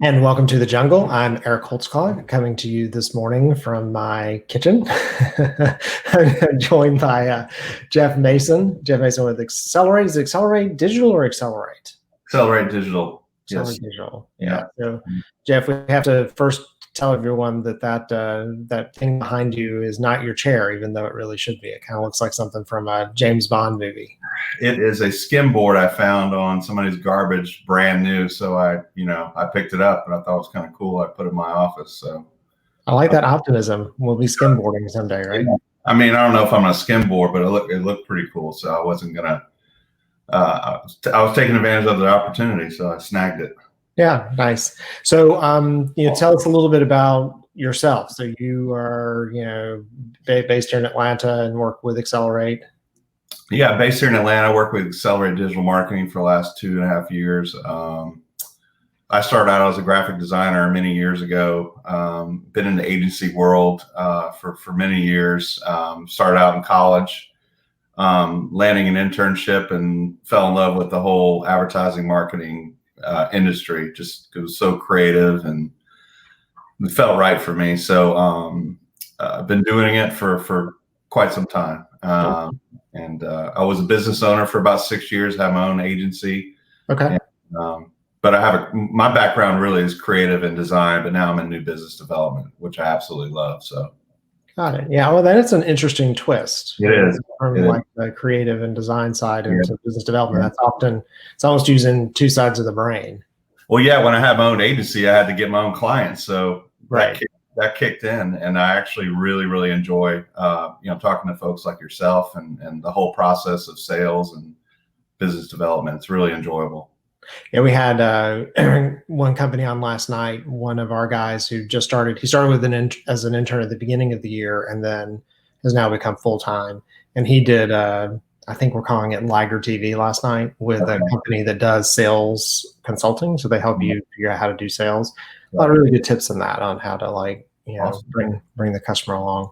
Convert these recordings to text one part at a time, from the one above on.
And welcome to the jungle. I'm Eric Holtzclaw, coming to you this morning from my kitchen. I'm joined by Jeff Mason. Jeff Mason with Excelerate. Is it Excelerate Digital or Excelerate? Excelerate Digital. Excelerate Yes. Digital. Yeah. So, Jeff, we have to first tell everyone that thing behind you is not your chair, even though it really should be. It kind of looks like something from a James Bond movie. It is a skim board I found on somebody's garbage, brand new. So I picked it up and I thought it was kind of cool. I put it in my office. So I like that optimism. We'll be skimboarding someday, right? I mean, I don't know if I'm a skim board, but it looked pretty cool. So I wasn't gonna. I was taking advantage of the opportunity, so I snagged it. Yeah, nice. So, tell us a little bit about yourself. So you are, based here in Atlanta and work with Excelerate. Yeah, based here in Atlanta, I work with Accelerate Digital Marketing for the last 2.5 years. I started out as a graphic designer many years ago. Been in the agency world for many years. Started out in college, landing an internship, and fell in love with the whole advertising marketing industry. Just it was so creative and it felt right for me. So I've been doing it for quite some time. And I was a business owner for about 6 years, had my own agency. Okay. And, but I have my background really is creative and design, but now I'm in new business development, which I absolutely love. So. Got it. Yeah. Well, then it's an interesting twist. It is. From the creative and design side into business development. That's often, it's almost using two sides of the brain. Well, yeah, when I had my own agency, I had to get my own clients. So right. that kicked in, and I actually really, really enjoy, talking to folks like yourself and the whole process of sales and business development. It's really enjoyable. Yeah, we had one company on last night. One of our guys who just started, he started with as an intern at the beginning of the year, and then has now become full time. And he did, I think we're calling it Liger TV last night, with a company that does sales consulting. So they help you figure out how to do sales. A lot of really good tips in that on how to bring the customer along.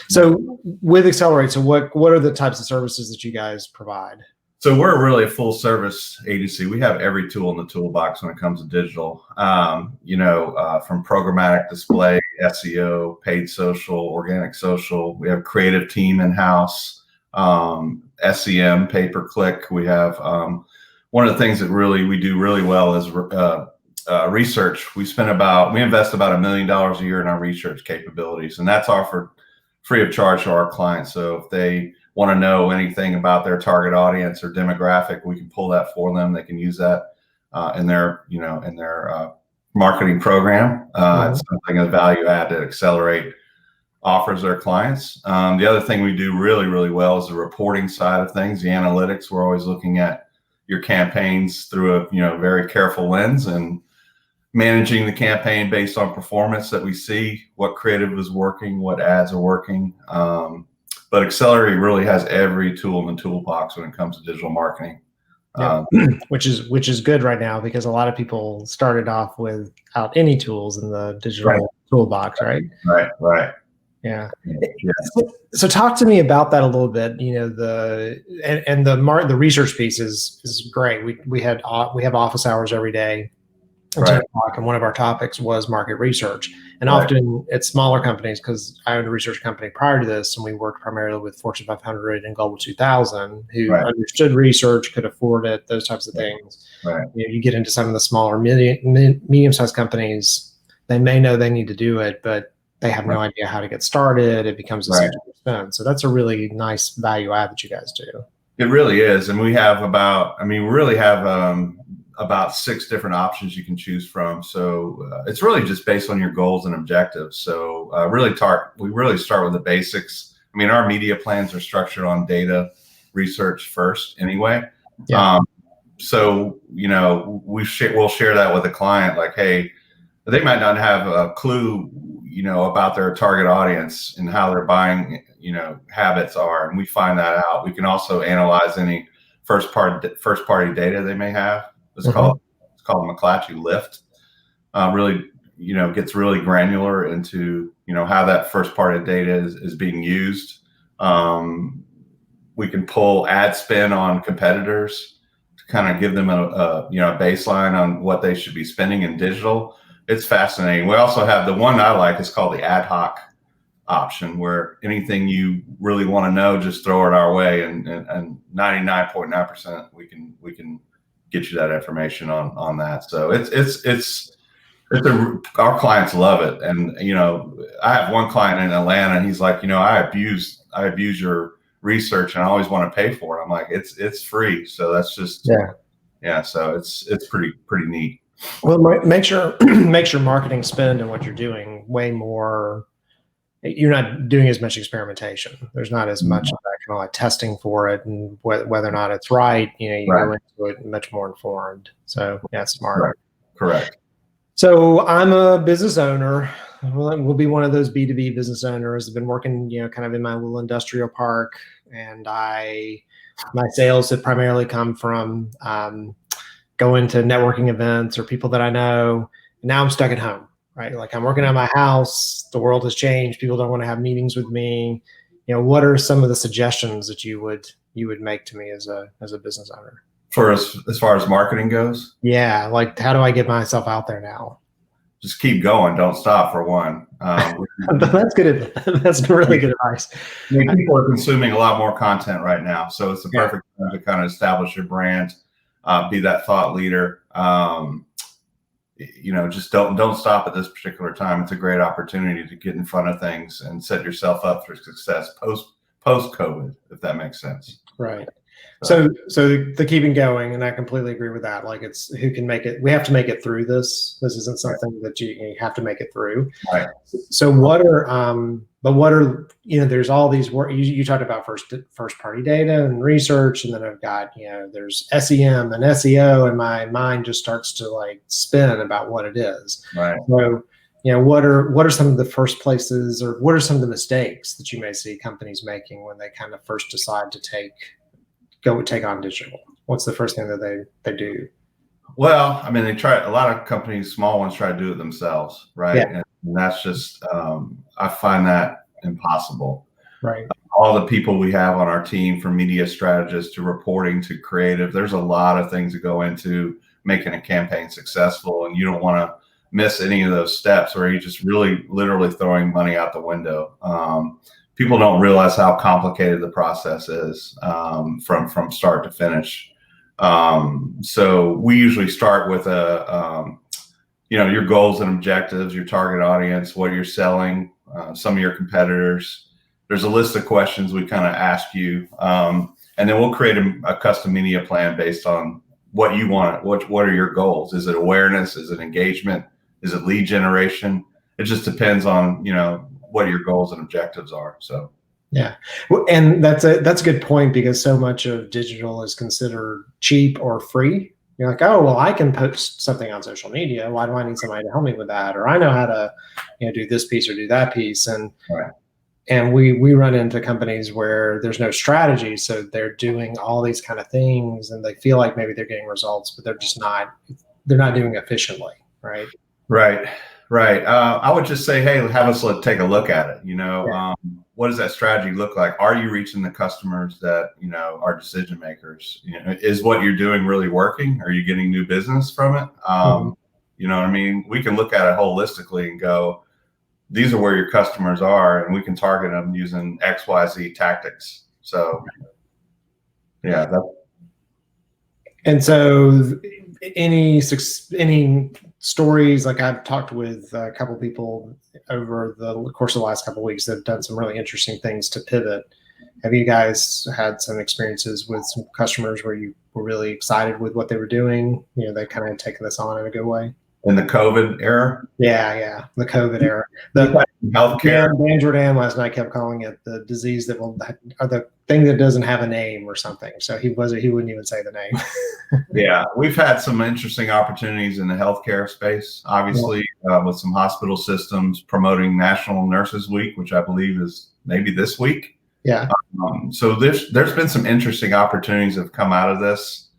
So with Accelerate, so what are the types of services that you guys provide? So we're really a full service agency. We have every tool in the toolbox when it comes to digital, from programmatic display, SEO, paid social, organic social. We have creative team in-house, SEM, pay-per-click. We have one of the things that we do really well is research. We invest about $1 million a year in our research capabilities, and that's offered free of charge to our clients. So if they want to know anything about their target audience or demographic, we can pull that for them. They can use that in their marketing program. It's something of value add that Accelerate offers their clients. The other thing we do really, really well is the reporting side of things, the analytics. We're always looking at your campaigns through a very careful lens and managing the campaign based on performance that we see, what creative is working, what ads are working. But Accelerate really has every tool in the toolbox when it comes to digital marketing. Yeah. Which is good right now, because a lot of people started off without any tools in the digital toolbox, right? Right. Yeah. So talk to me about that a little bit. The research piece is great. We have office hours every day. And one of our topics was market research. And often it's smaller companies, because I owned a research company prior to this, and we worked primarily with Fortune 500 and Global 2000 who understood research, could afford it, those types of things. Right. You get into some of the smaller, medium-sized companies, they may know they need to do it, but they have no idea how to get started. It becomes a huge expense. So that's a really nice value add that you guys do. It really is. And we have about 6 different options you can choose from. So it's really just based on your goals and objectives. So we really start with the basics. I mean, our media plans are structured on data research first anyway. Yeah. So, we'll share that with a client, like, hey, they might not have a clue, about their target audience and how their buying, habits are. And we find that out. We can also analyze any first party data they may have. It's called McClatchy Lift. Really, gets really granular into, how that first party data is being used. We can pull ad spin on competitors kind of give them a baseline on what they should be spending in digital. It's fascinating. We also have the one I like is called the ad hoc option, where anything you really want to know, just throw it our way, and 99.9% we can get you that information on that. So our clients love it. And I have one client in Atlanta, and he's like, I abuse your research, and I always want to pay for it. I'm like, it's free. So that's just so it's pretty neat. Well, make sure marketing spend and what you're doing way more. You're not doing as much experimentation. There's not as much of that kind of like testing for it and whether or not it's right. You go into it much more informed. So smart. Right. Correct. So I'm a business owner. We'll be one of those B2B business owners. I've been working, kind of in my little industrial park, and my sales have primarily come from going to networking events or people that I know. And now I'm stuck at home, right? Like I'm working at my house. The world has changed. People don't want to have meetings with me. What are some of the suggestions that you would make to me as a business owner? For as far as marketing goes? Yeah. Like, how do I get myself out there now? Just keep going. Don't stop, for one. That's good. That's really good advice. People are consuming a lot more content right now. So it's the perfect time to kind of establish your brand, be that thought leader. Just don't stop at this particular time. It's a great opportunity to get in front of things and set yourself up for success post COVID, if that makes sense. Right. So the keeping going, and I completely agree with that. Like, it's who can make it. We have to make it through this. This isn't something that you have to make it through. Right. So there's all these work. You talked about first party data and research, and then I've got, there's SEM and SEO, and my mind just starts to like spin about what it is. Right. So, what are some of the first places, or what are some of the mistakes that you may see companies making when they kind of first decide to take on digital? What's the first thing that they do? Well, I mean, a lot of companies, small ones, try to do it themselves, right? Yeah. And that's just, I find that impossible. Right. All the people we have on our team, from media strategists to reporting to creative, there's a lot of things that go into making a campaign successful, and you don't want to miss any of those steps, or you're just really literally throwing money out the window. People don't realize how complicated the process is, from start to finish. So we usually start with your goals and objectives, your target audience, what you're selling, some of your competitors. There's a list of questions we kind of ask you, and then we'll create a custom media plan based on what you want. What are your goals? Is it awareness? Is it engagement? Is it lead generation? It just depends on, what your goals and objectives are. So yeah, and that's a good point, because so much of digital is considered cheap or free. You're like, oh, well, I can post something on social media. Why do I need somebody to help me with that? Or I know how to do this piece or do that piece. And and we run into companies where there's no strategy, so they're doing all these kind of things, and they feel like maybe they're getting results, but they're not doing efficiently. Right. I would just say, hey, have us take a look at it. What does that strategy look like? Are you reaching the customers that, are decision makers? Is what you're doing really working? Are you getting new business from it? You know what I mean? We can look at it holistically and go, these are where your customers are, and we can target them using XYZ tactics. So, yeah. And so any stories, like I've talked with a couple of people over the course of the last couple of weeks that have done some really interesting things to pivot. Have you guys had some experiences with some customers where you were really excited with what they were doing? They kind of had taken this on in a good way. In the COVID era? Yeah. The COVID era. The healthcare. Dan Jordan last night kept calling it the disease or the thing that doesn't have a name or something. So he wouldn't even say the name. Yeah, we've had some interesting opportunities in the healthcare space, obviously, with some hospital systems promoting National Nurses Week, which I believe is maybe this week. Yeah. So there's been some interesting opportunities that have come out of this.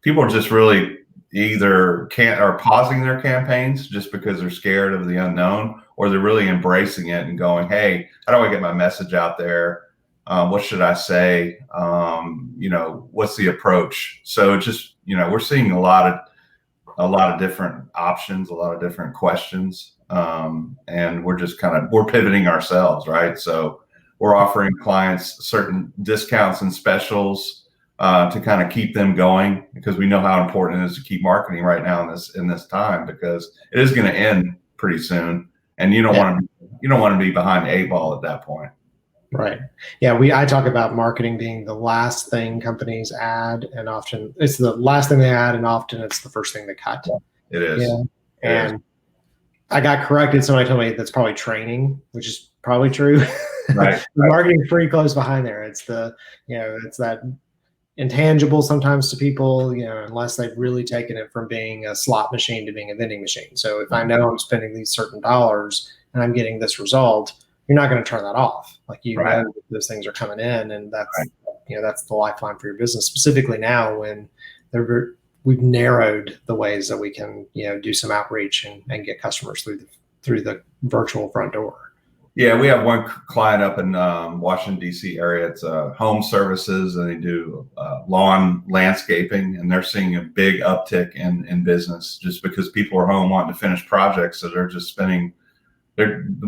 People are just really either are pausing their campaigns just because they're scared of the unknown, or they're really embracing it and going, hey, how do I get my message out there? What should I say? What's the approach? So just, we're seeing a lot of different options, a lot of different questions. And we're pivoting ourselves, right? So we're offering clients certain discounts and specials to kind of keep them going, because we know how important it is to keep marketing right now in this time, because it is going to end pretty soon, and you don't want to be behind the 8 ball at that point. Right. Yeah. I talk about marketing being the last thing companies add, and often it's the last thing they add, and often it's the first thing they cut. It is. Yeah. And I got corrected. Somebody told me that's probably training, which is probably true. Right. Marketing pretty close behind there. It's it's that intangible sometimes to people, unless they've really taken it from being a slot machine to being a vending machine. So if I know I'm spending these certain dollars and I'm getting this result, you're not going to turn that off. Like, Right. know that those things are coming in, and that's, right. That's the lifeline for your business, specifically now when we've narrowed the ways that we can, do some outreach and get customers through the virtual front door. Yeah, we have one client up in Washington, D.C. area. It's home services, and they do lawn landscaping, and they're seeing a big uptick in business just because people are home wanting to finish projects. So they're just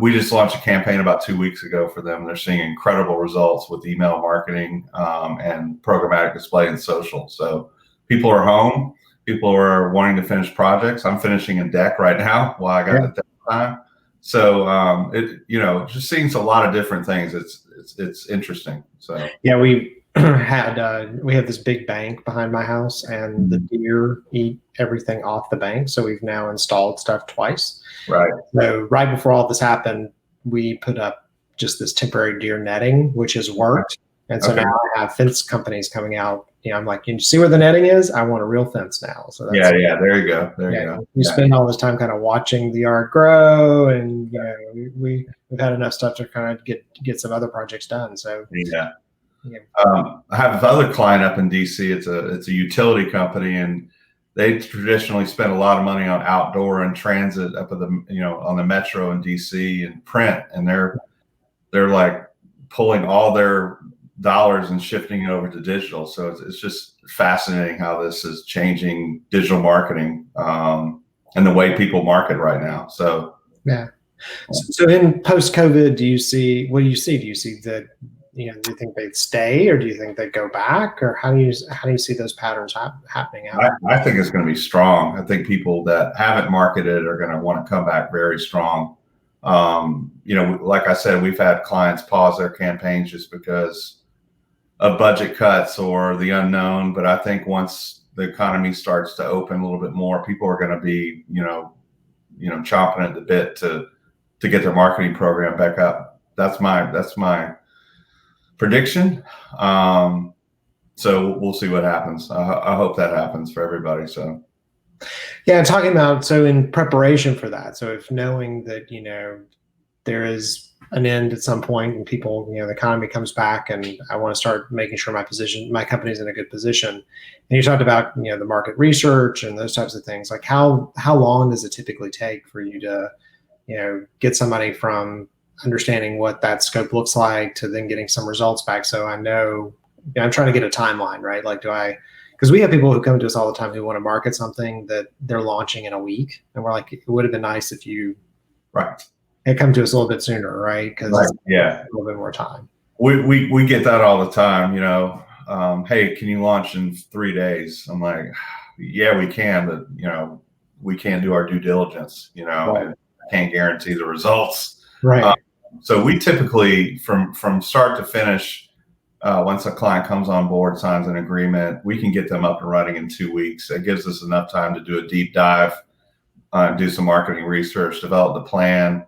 we just launched a campaign about 2 weeks ago for them. They're seeing incredible results with email marketing and programmatic display and social. So people are home. People are wanting to finish projects. I'm finishing a deck right now while I got the time. So just seeing a lot of different things. It's interesting. So yeah, we have this big bank behind my house, and the deer eat everything off the bank. So we've now installed stuff twice. Right. So right before all this happened, we put up just this temporary deer netting, which has worked. And so now I have fence companies coming out. I'm like, can you see where the netting is? I want a real fence now. So that's, there you go. There you go. You spend all this time kind of watching the yard grow, and we've had enough stuff to kind of get some other projects done. So yeah. I have another client up in DC. It's a utility company, and they traditionally spend a lot of money on outdoor and transit up at on the metro in DC and print, and they're like pulling all their dollars and shifting it over to digital. So it's just fascinating how this is changing digital marketing and the way people market right now. So yeah. So in post-COVID, what do you see? Do you see that? Do you think they'd stay, or do you think they'd go back, or how do you see those patterns happening out? I think it's going to be strong. I think people that haven't marketed are going to want to come back very strong. Like I said, we've had clients pause their campaigns just because of budget cuts or the unknown. But I think once the economy starts to open a little bit more, people are going to be, chomping at the bit to get their marketing program back up. That's my prediction. So we'll see what happens. I hope that happens for everybody. So. Yeah, talking about, so in preparation for that, so if knowing that, there is an end at some point and people, the economy comes back, and I want to start making sure my company's in a good position. And you talked about, the market research and those types of things. Like how long does it typically take for you to, get somebody from understanding what that scope looks like to then getting some results back? So I know, I'm trying to get a timeline, right? Like, because we have people who come to us all the time who want to market something that they're launching in a week, and we're like, it would have been nice if you had come to us a little bit sooner, right? Because a little bit more time. We get that all the time. Hey, can you launch in 3 days? I'm like, yeah, we can, but we can't do our due diligence. And can't guarantee the results. Right. So we typically, from start to finish, once a client comes on board, signs an agreement, we can get them up and running in 2 weeks. It gives us enough time to do a deep dive, do some marketing research, develop the plan,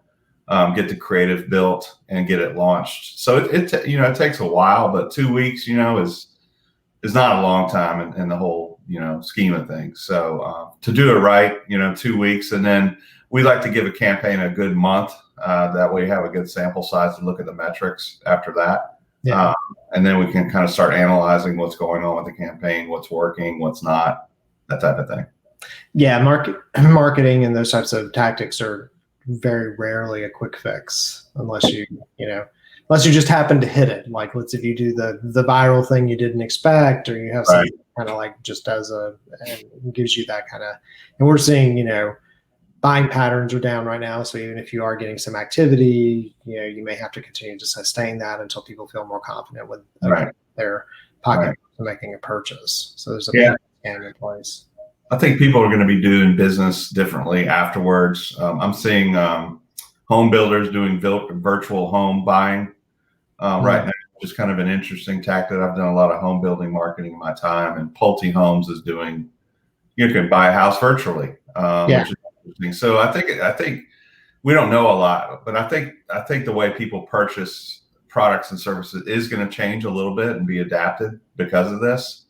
get the creative built, and get it launched. So it takes a while, but 2 weeks, is not a long time in the whole scheme of things. So to do it right, 2 weeks, and then we like to give a campaign a good month. That way, you have a good sample size to look at the metrics after that. Yeah. And then we can kind of start analyzing what's going on with the campaign, what's working, what's not, that type of thing. Yeah, marketing and those types of tactics are very rarely a quick fix, unless unless you just happen to hit it. Like, let's if you do the viral thing you didn't expect, or you have something kind of like just does and gives you that kind of. And we're seeing, buying patterns are down right now. So even if you are getting some activity, you may have to continue to sustain that until people feel more confident with their pocket making a purchase. So there's a big scam in place. I think people are going to be doing business differently afterwards. I'm seeing home builders doing virtual home buying right now, which is kind of an interesting tactic. I've done a lot of home building marketing in my time, and Pulte Homes is doing, you can buy a house virtually, which is interesting. So I think we don't know a lot, but I think the way people purchase products and services is going to change a little bit and be adapted because of this.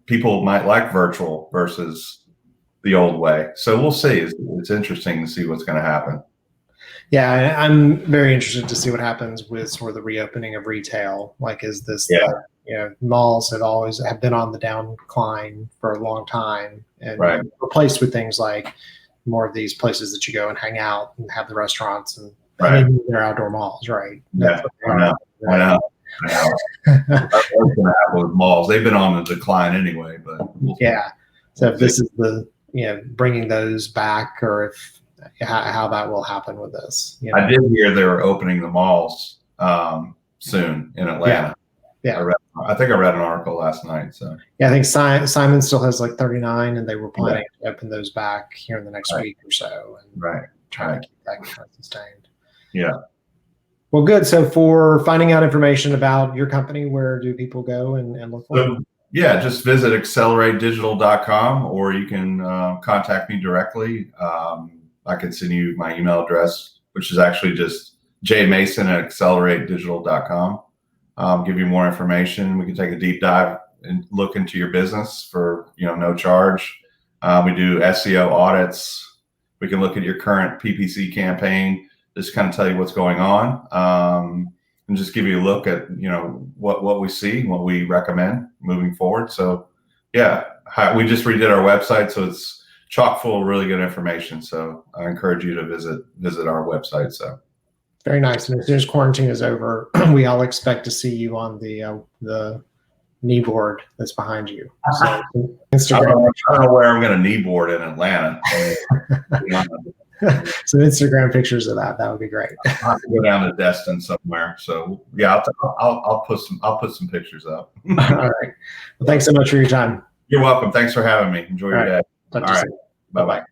People might like virtual versus the old way. So we'll see. It's interesting to see what's going to happen. Yeah, I'm very interested to see what happens with sort of the reopening of retail. Like, is this, malls have been on the downcline for a long time and replaced with things like more of these places that you go and hang out and have the restaurants and they're outdoor malls, right? Yeah, I know. That's what's going to happen with malls. They've been on the decline anyway, but so if this is the bringing those back, or if how that will happen with this. I did hear they were opening the malls soon in Atlanta. I think I read an article last night. So I think Simon still has like 39, and they were planning to open those back here in the next week or so, and trying to keep that kind of sustained. Yeah. Well, good. So for finding out information about your company, where do people go and look for it? Just visit excelerate.digital.com, or you can contact me directly. I can send you my email address, which is actually just jmason@excelerate.digital.com. Give you more information. We can take a deep dive and look into your business for no charge. We do SEO audits. We can look at your current PPC campaign, just kind of tell you what's going on, and just give you a look at what we see, what we recommend moving forward. So we just redid our website, so it's chock full of really good information. So I encourage you to visit our website. So very nice. And as soon as quarantine is over, we all expect to see you on the knee board that's behind you. So Instagram. I don't know where I'm going to knee board in Atlanta. Some Instagram pictures of that would be great. I'll have to go down to Destin somewhere. So I'll put some pictures up. All right. Well, thanks so much for your time. You're welcome. Thanks for having me. Enjoy your day. All right. Bye-bye.